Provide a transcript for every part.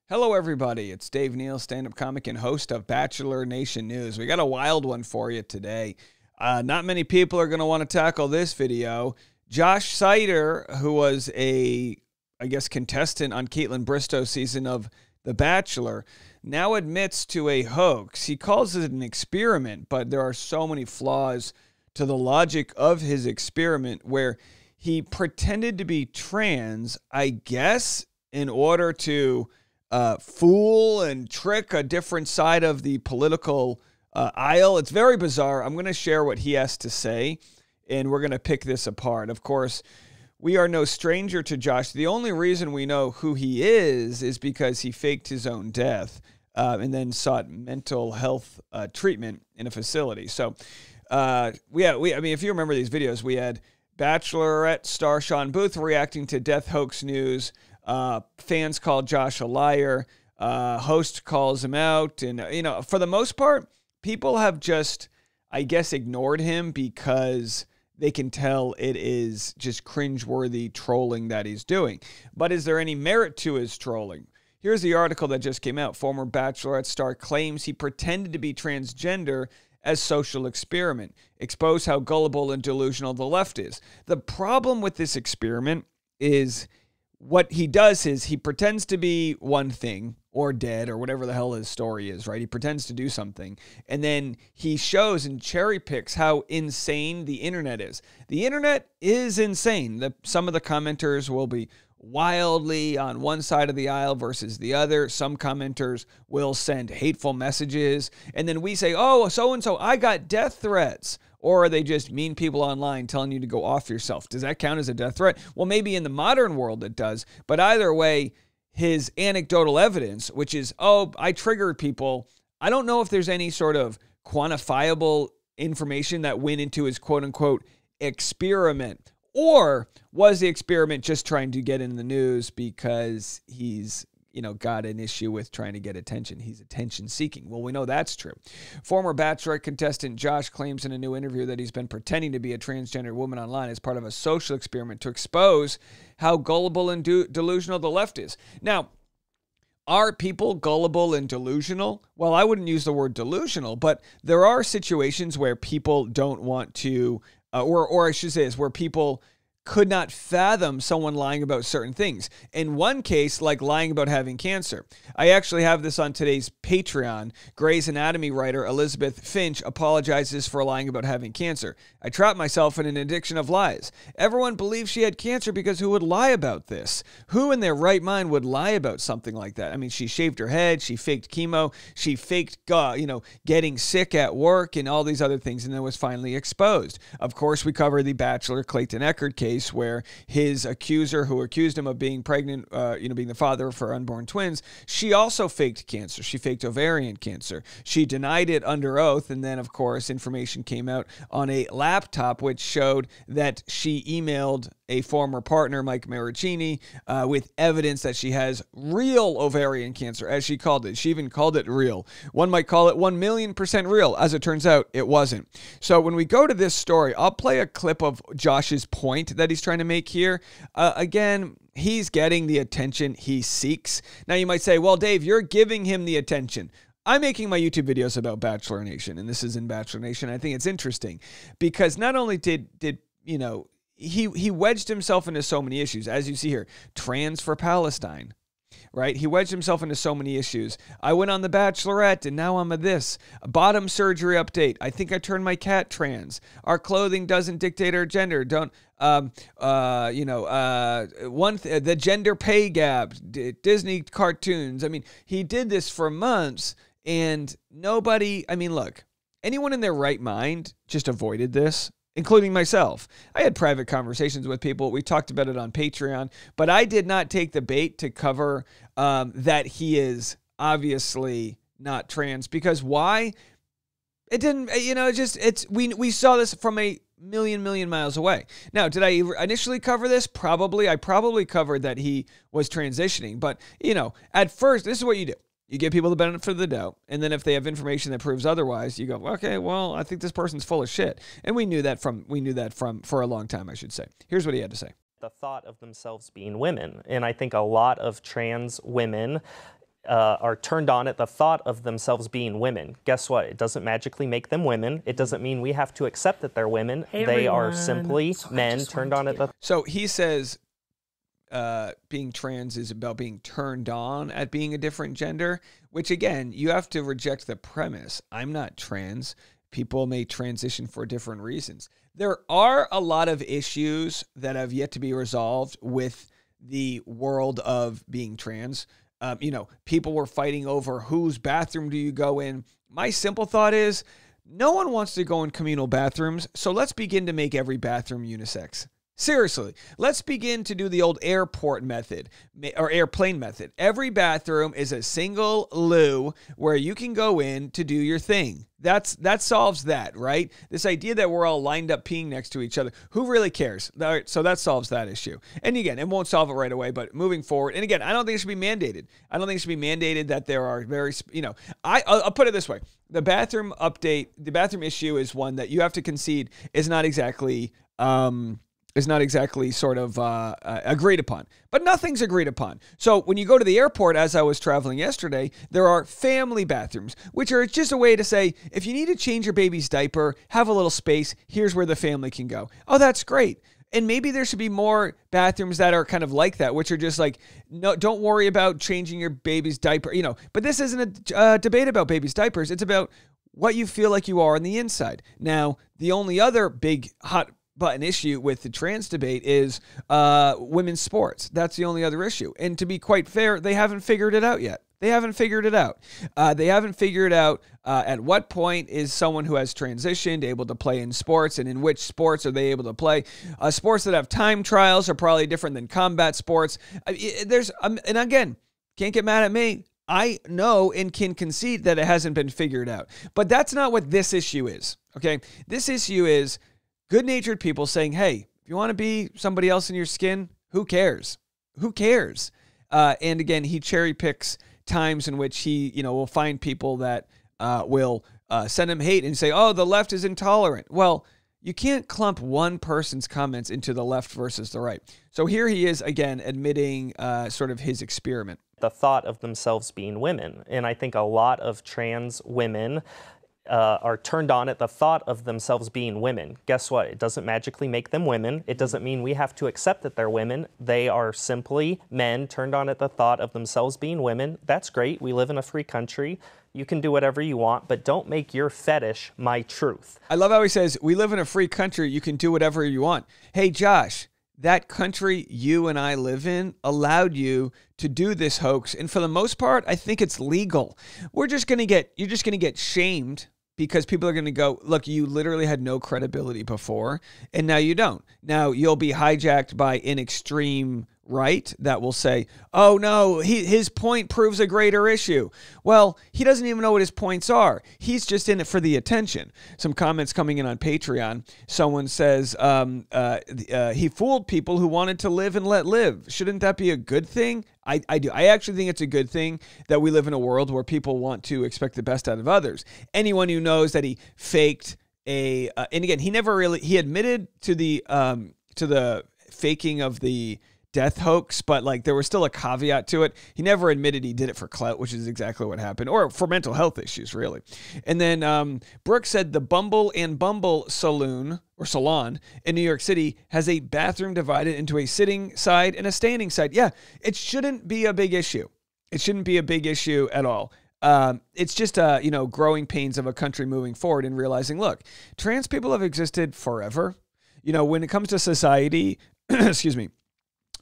Hello, everybody. It's Dave Neal, stand-up comic and host of Bachelor Nation News. We got a wild one for you today. Not many people are going to want to tackle this video. Josh Sider, who was I guess, contestant on Caitlin Bristow's season of The Bachelor, now admits to a hoax. He calls it an experiment, but there are so many flaws to the logic of his experiment where he pretended to be trans, I guess, in order to fool and trick a different side of the political aisle. It's very bizarre. I'm going to share what he has to say, and we're going to pick this apart. Of course, we are no stranger to Josh. The only reason we know who he is because he faked his own death and then sought mental health treatment in a facility. So, I mean, if you remember these videos, we had Bachelorette star Shan Booth reacting to death hoax news. Fans call Josh a liar. Host calls him out. And, for the most part, people have just, I guess, ignored him because they can tell it is just cringeworthy trolling that he's doing. But is there any merit to his trolling? Here's the article that just came out. Former Bachelorette star claims he pretended to be transgender as social experiment. Expose how gullible and delusional the left is. The problem with this experiment is what he does is he pretends to be one thing or dead or whatever the hell his story is, right? He pretends to do something. And then he shows and cherry picks how insane the internet is. The internet is insane. Some of the commenters will be wildly on one side of the aisle versus the other. Some commenters will send hateful messages. And then we say, oh, so-and-so, I got death threats. Or are they just mean people online telling you to go off yourself? Does that count as a death threat? Well, maybe in the modern world it does. But either way, his anecdotal evidence, which is, oh, I triggered people. I don't know if there's any sort of quantifiable information that went into his quote-unquote experiment. Or was the experiment just trying to get in the news because he's, got an issue with trying to get attention? He's attention seeking. Well, we know that's true. Former Bachelorette contestant Josh claims in a new interview that he's been pretending to be a transgender woman online as part of a social experiment to expose how gullible and delusional the left is. Now, are people gullible and delusional? Well, I wouldn't use the word delusional, but there are situations where people don't want to, or I should say is where people could not fathom someone lying about certain things. In one case, like lying about having cancer. I actually have this on today's Patreon. Grey's Anatomy writer Elizabeth Finch apologizes for lying about having cancer. I trapped myself in an addiction of lies. Everyone believed she had cancer because who would lie about this? Who in their right mind would lie about something like that? I mean, she shaved her head, she faked chemo, she faked, getting sick at work and all these other things, and then was finally exposed. Of course, we cover the Bachelor Clayton Echard case where his accuser, who accused him of being pregnant, being the father for unborn twins, she also faked cancer. She faked ovarian cancer. She denied it under oath, and then, of course, information came out on a laptop which showed that she emailed a former partner, Mike Maricini, with evidence that she has real ovarian cancer, as she called it. She even called it real. One might call it 1,000,000% real. As it turns out, it wasn't. So when we go to this story, I'll play a clip of Josh's point that he's trying to make here. Again, he's getting the attention he seeks. Now you might say, well, Dave, you're giving him the attention. I'm making my YouTube videos about Bachelor Nation, and this is in Bachelor Nation. I think it's interesting because not only did he wedged himself into so many issues, as you see here, trans for Palestine, right? He wedged himself into so many issues. I went on The Bachelorette, and now I'm a this. A bottom surgery update. I think I turned my cat trans. Our clothing doesn't dictate our gender. Don't, the gender pay gap, Disney cartoons. I mean, he did this for months, and nobody, look, anyone in their right mind just avoided this, including myself. I had private conversations with people. We talked about it on Patreon, but I did not take the bait to cover that he is obviously not trans. Because why? It didn't, we saw this from a million miles away. Now, did I initially cover this? Probably. I probably covered that he was transitioning. But, at first, this is what you do. You give people the benefit of the doubt, and then if they have information that proves otherwise, you go, okay, well, I think this person's full of shit. And we knew that from for a long time, I should say. Here's what he had to say. The thought of themselves being women, and I think a lot of trans women are turned on at the thought of themselves being women. Guess what? It doesn't magically make them women. It doesn't mean we have to accept that they're women. Hey, they everyone. are simply men turned on at the... So he says being trans is about being turned on at being a different gender, which again, you have to reject the premise. I'm not trans. People may transition for different reasons. There are a lot of issues that have yet to be resolved with the world of being trans. People were fighting over whose bathroom do you go in. My simple thought is no one wants to go in communal bathrooms, so let's begin to make every bathroom unisex. Seriously, let's begin to do the old airport method or airplane method. Every bathroom is a single loo where you can go in to do your thing. That solves that, right? This idea that we're all lined up peeing next to each other. Who really cares? All right, so that solves that issue. And again, it won't solve it right away, but moving forward. And again, I don't think it should be mandated. I don't think it should be mandated that there are I'll put it this way. The bathroom issue is one that you have to concede is not exactly sort of agreed upon. But nothing's agreed upon. So when you go to the airport, as I was traveling yesterday, there are family bathrooms, which are just a way to say, if you need to change your baby's diaper, have a little space, here's where the family can go. Oh, that's great. And maybe there should be more bathrooms that are kind of like that, which are just like, no, don't worry about changing your baby's diaper, But this isn't a debate about baby's diapers. It's about what you feel like you are on the inside. Now, the only other big hot button issue with the trans debate is women's sports. That's the only other issue. And to be quite fair, they haven't figured it out yet. They haven't figured it out. At what point is someone who has transitioned able to play in sports, and in which sports are they able to play? Sports that have time trials are probably different than combat sports. And again, can't get mad at me. I know and can concede that it hasn't been figured out. But that's not what this issue is, okay? This issue is good-natured people saying, hey, if you want to be somebody else in your skin, who cares? Who cares? And again, he cherry picks times in which he, will find people that will send him hate and say, oh, the left is intolerant. Well, you can't clump one person's comments into the left versus the right. So here he is, again, admitting sort of his experiment. The thought of themselves being women. And I think a lot of trans women are turned on at the thought of themselves being women. Guess what? It doesn't magically make them women. It doesn't mean we have to accept that they're women. They are simply men turned on at the thought of themselves being women. That's great. We live in a free country. You can do whatever you want, but don't make your fetish my truth. I love how he says, we live in a free country. You can do whatever you want. Hey, Josh, that country you and I live in allowed you to do this hoax. And for the most part, I think it's legal. You're just going to get shamed because people are going to go, look, you literally had no credibility before, and now you don't. Now you'll be hijacked by an extreme right that will say, oh no, his point proves a greater issue. Well, he doesn't even know what his points are. He's just in it for the attention. Some comments coming in on Patreon. Someone says he fooled people who wanted to live and let live. Shouldn't that be a good thing? I do. I actually think it's a good thing that we live in a world where people want to expect the best out of others. Anyone who knows that he faked and again, he admitted to the faking of the death hoax, but like there was still a caveat to it. He never admitted he did it for clout, which is exactly what happened, or for mental health issues, really. And then Brooke said the Bumble and Bumble salon in New York City has a bathroom divided into a sitting side and a standing side. Yeah, it shouldn't be a big issue. It shouldn't be a big issue at all. It's just, growing pains of a country moving forward and realizing, look, trans people have existed forever. When it comes to society, excuse me,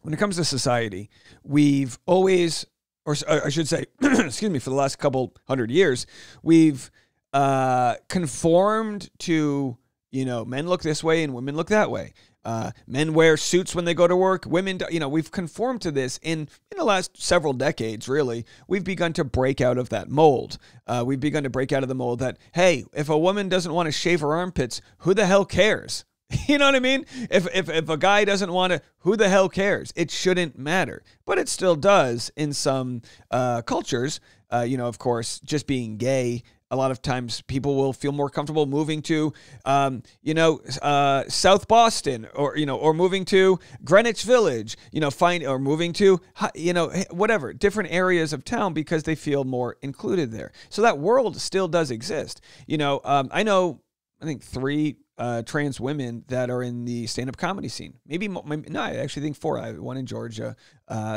when it comes to society, we've always, or I should say, excuse me, for the last couple 100 years, we've conformed to, men look this way and women look that way. Men wear suits when they go to work. Women, we've conformed to this. In the last several decades, really, we've begun to break out of that mold. We've begun to break out of the mold that, hey, if a woman doesn't want to shave her armpits, who the hell cares? You know what I mean? If a guy doesn't want to, who the hell cares? It shouldn't matter. But it still does in some cultures. Of course, just being gay, a lot of times people will feel more comfortable moving to, South Boston or moving to Greenwich Village, or moving to, whatever, different areas of town because they feel more included there. So that world still does exist. I think 3 trans women that are in the stand-up comedy scene. Maybe no, I actually think 4. One in Georgia,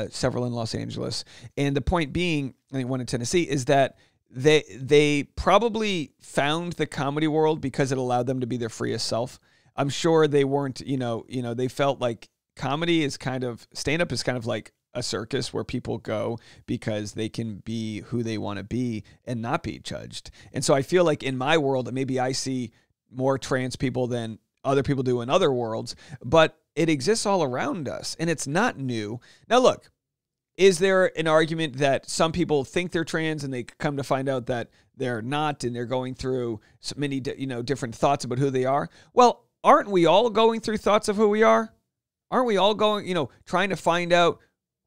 several in Los Angeles. And the point being, I think one in Tennessee, is that they probably found the comedy world because it allowed them to be their freest self. I'm sure they weren't, they felt like stand-up is kind of like a circus where people go because they can be who they want to be and not be judged. And so I feel like in my world, maybe I see more trans people than other people do in other worlds, but it exists all around us and it's not new. Now, look, is there an argument that some people think they're trans and they come to find out that they're not and they're going through so many, different thoughts about who they are? Well, aren't we all going through thoughts of who we are? Aren't we all going, trying to find out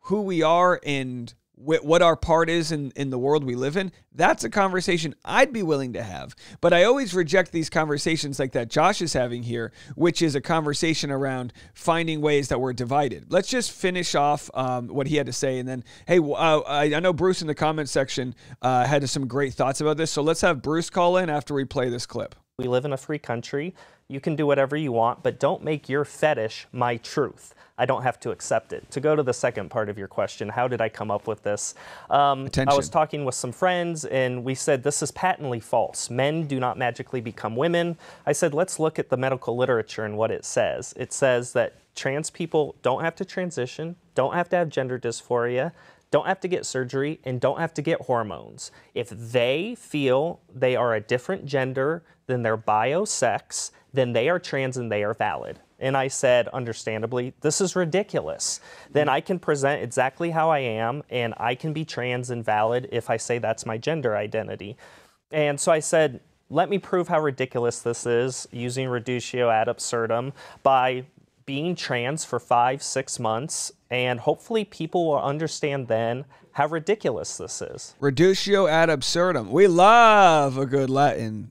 who we are and what our part is in the world we live in? That's a conversation I'd be willing to have. But I always reject these conversations like that Josh is having here, which is a conversation around finding ways that we're divided. Let's just finish off what he had to say. And then, hey, I know Bruce in the comment section had some great thoughts about this. So let's have Bruce call in after we play this clip. We live in a free country. You can do whatever you want, but don't make your fetish my truth. I don't have to accept it. To go to the second part of your question, how did I come up with this? I was talking with some friends and we said, this is patently false. Men do not magically become women. I said, let's look at the medical literature and what it says. It says that trans people don't have to transition, don't have to have gender dysphoria, don't have to get surgery, and don't have to get hormones. If they feel they are a different gender than their bio-sex, then they are trans and they are valid. And I said, understandably, this is ridiculous. Then I can present exactly how I am, and I can be trans and valid if I say that's my gender identity. And so I said, let me prove how ridiculous this is using reductio ad absurdum by being trans for 5-6 months, and hopefully people will understand then how ridiculous this is. Reductio ad absurdum. We love a good Latin.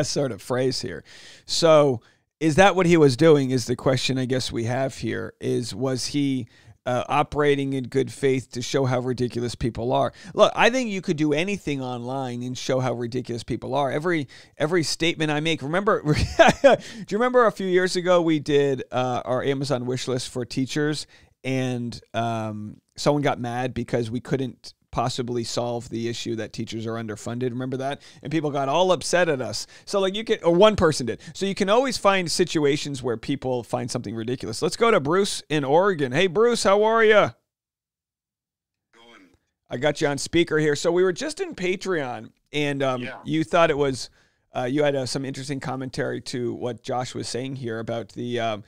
Sort of phrase here. So is that what he was doing is the question I guess we have here. Was he operating in good faith to show how ridiculous people are? Look, I think you could do anything online and show how ridiculous people are. Every statement I make. Remember, do you remember a few years ago we did our Amazon wish list for teachers, and someone got mad because we couldn't possibly solve the issue that teachers are underfunded. Remember that? And people got all upset at us. So like one person did. So you can always find situations where people find something ridiculous. Let's go to Bruce in Oregon. Hey, Bruce, how are you? I got you on speaker here. So we were just in Patreon, and you thought it was, you had some interesting commentary to what Josh was saying here about the,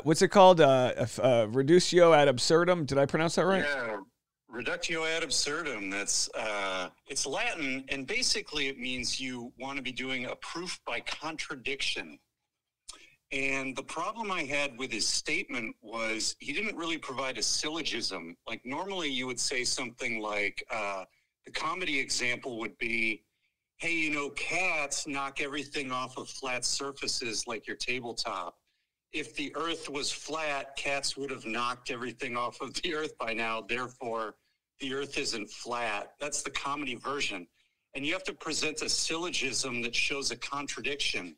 what's it called? Reductio ad absurdum. Did I pronounce that right? Yeah. Reductio ad absurdum, that's, it's Latin, and basically it means you want to be doing a proof by contradiction. And the problem I had with his statement was he didn't really provide a syllogism. Like normally you would say something like, the comedy example would be, hey, cats knock everything off of flat surfaces like your tabletop. If the earth was flat, cats would have knocked everything off of the earth by now. Therefore, the earth isn't flat. That's the comedy version. And you have to present a syllogism that shows a contradiction.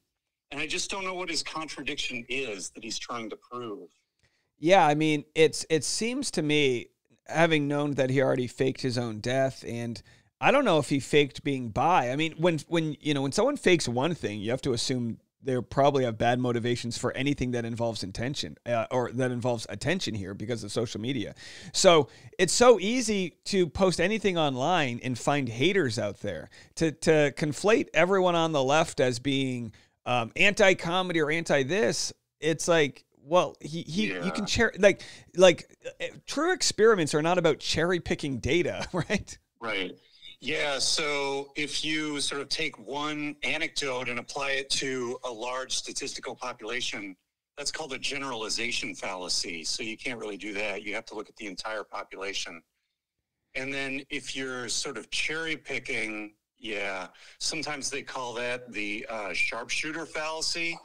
And I just don't know what his contradiction is that he's trying to prove. Yeah, I mean, it seems to me, having known that he already faked his own death, and I don't know if he faked being bi. I mean, when someone fakes one thing, you have to assume they probably have bad motivations for anything that involves intention or that involves attention here because of social media. So it's so easy to post anything online and find haters out there to conflate everyone on the left as being anti-comedy or anti-this. It's like, well, you can like true experiments are not about cherry picking data, right? Right. Yeah, so if you sort of take one anecdote and apply it to a large statistical population, that's called a generalization fallacy. So you can't really do that. You have to look at the entire population. And then if you're sort of cherry picking, yeah, sometimes they call that the sharpshooter fallacy,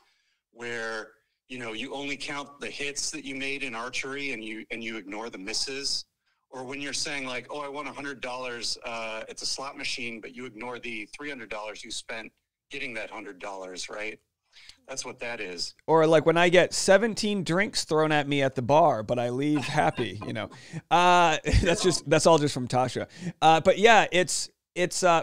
where, you know, you only count the hits that you made in archery and you ignore the misses. Or when you're saying like, oh, I won $100 at the slot machine, but you ignore the $300 you spent getting that $100, right? That's what that is. Or like when I get 17 drinks thrown at me at the bar, but I leave happy, you know. That's all just from Tasha. But yeah, it's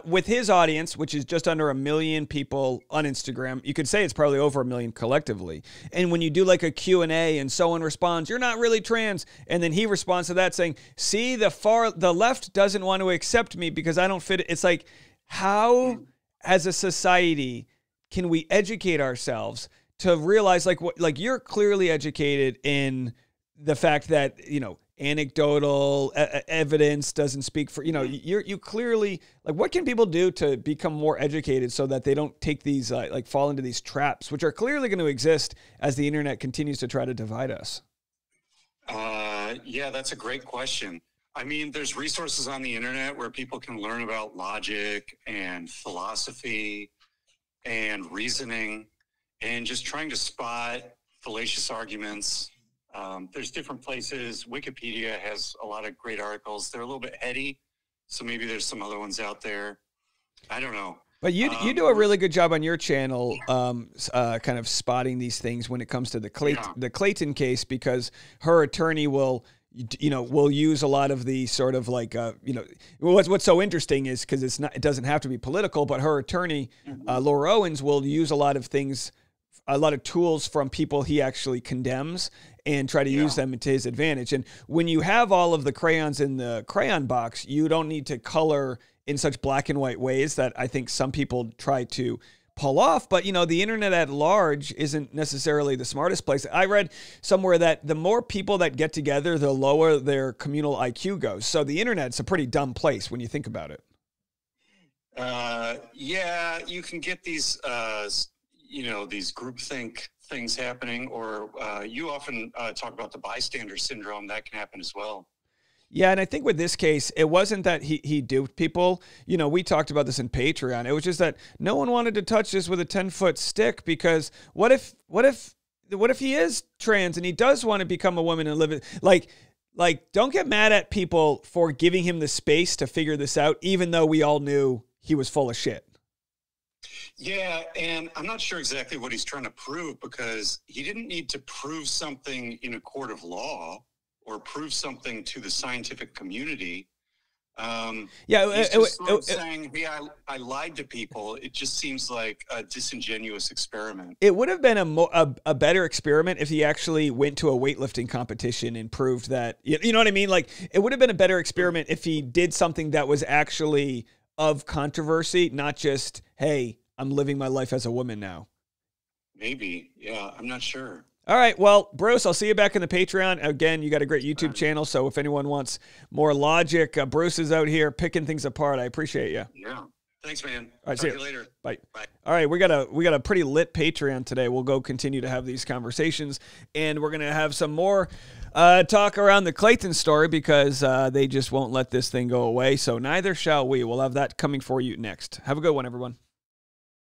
with his audience, which is just under 1 million people on Instagram. You could say it's probably over 1 million collectively. And when you do like a Q&A and someone responds, "You're not really trans," and then he responds to that saying, "See, the left doesn't want to accept me because I don't fit." It's like, how as a society can we educate ourselves to realize like you're clearly educated in the fact that, you know, anecdotal evidence doesn't speak for, you know, you clearly, like, what can people do to become more educated so that they don't take these like fall into these traps, which are clearly going to exist as the internet continues to try to divide us? Yeah, that's a great question. I mean, there's resources on the internet where people can learn about logic and philosophy and reasoning and just trying to spot fallacious arguments. There's different places. Wikipedia has a lot of great articles. They're a little bit heady, so maybe there's some other ones out there. I don't know. But you do a really good job on your channel, kind of spotting these things when it comes to the Clayton case, because her attorney will use a lot of the sort of like, what's so interesting is because it doesn't have to be political, but her attorney, Laura Owens, will use a lot of things, a lot of tools from people he actually condemns and try to use them to his advantage. And when you have all of the crayons in the crayon box, you don't need to color in such black and white ways that I think some people try to pull off. But, you know, the internet at large isn't necessarily the smartest place. I read somewhere that the more people that get together, the lower their communal IQ goes. So the internet's a pretty dumb place when you think about it. Yeah, you can get these, these groupthink things happening, or you often talk about the bystander syndrome. That can happen as well. Yeah, and I think with this case, it wasn't that he duped people. You know, we talked about this in Patreon. It was just that no one wanted to touch this with a 10-foot stick, because what if he is trans and he does want to become a woman and live it? Like, don't get mad at people for giving him the space to figure this out, even though we all knew he was full of shit. Yeah, and I'm not sure exactly what he's trying to prove, because he didn't need to prove something in a court of law or prove something to the scientific community. He's just sort of saying, "Hey, I lied to people." It just seems like a disingenuous experiment. It would have been a better experiment if he actually went to a weightlifting competition and proved that. You know what I mean? Like, it would have been a better experiment if he did something that was actually of controversy, not just, "Hey, I'm living my life as a woman now." Maybe. Yeah, I'm not sure. All right. Well, Bruce, I'll see you back in the Patreon. Again, you got a great YouTube channel, so if anyone wants more logic, Bruce is out here picking things apart. I appreciate you. Yeah. Thanks, man. All right, Talk see you later. Bye. Bye. All right, we got a pretty lit Patreon today. We'll go continue to have these conversations, and we're gonna have some more talk around the Clayton story, because they just won't let this thing go away. So neither shall we. We'll have that coming for you next. Have a good one, everyone.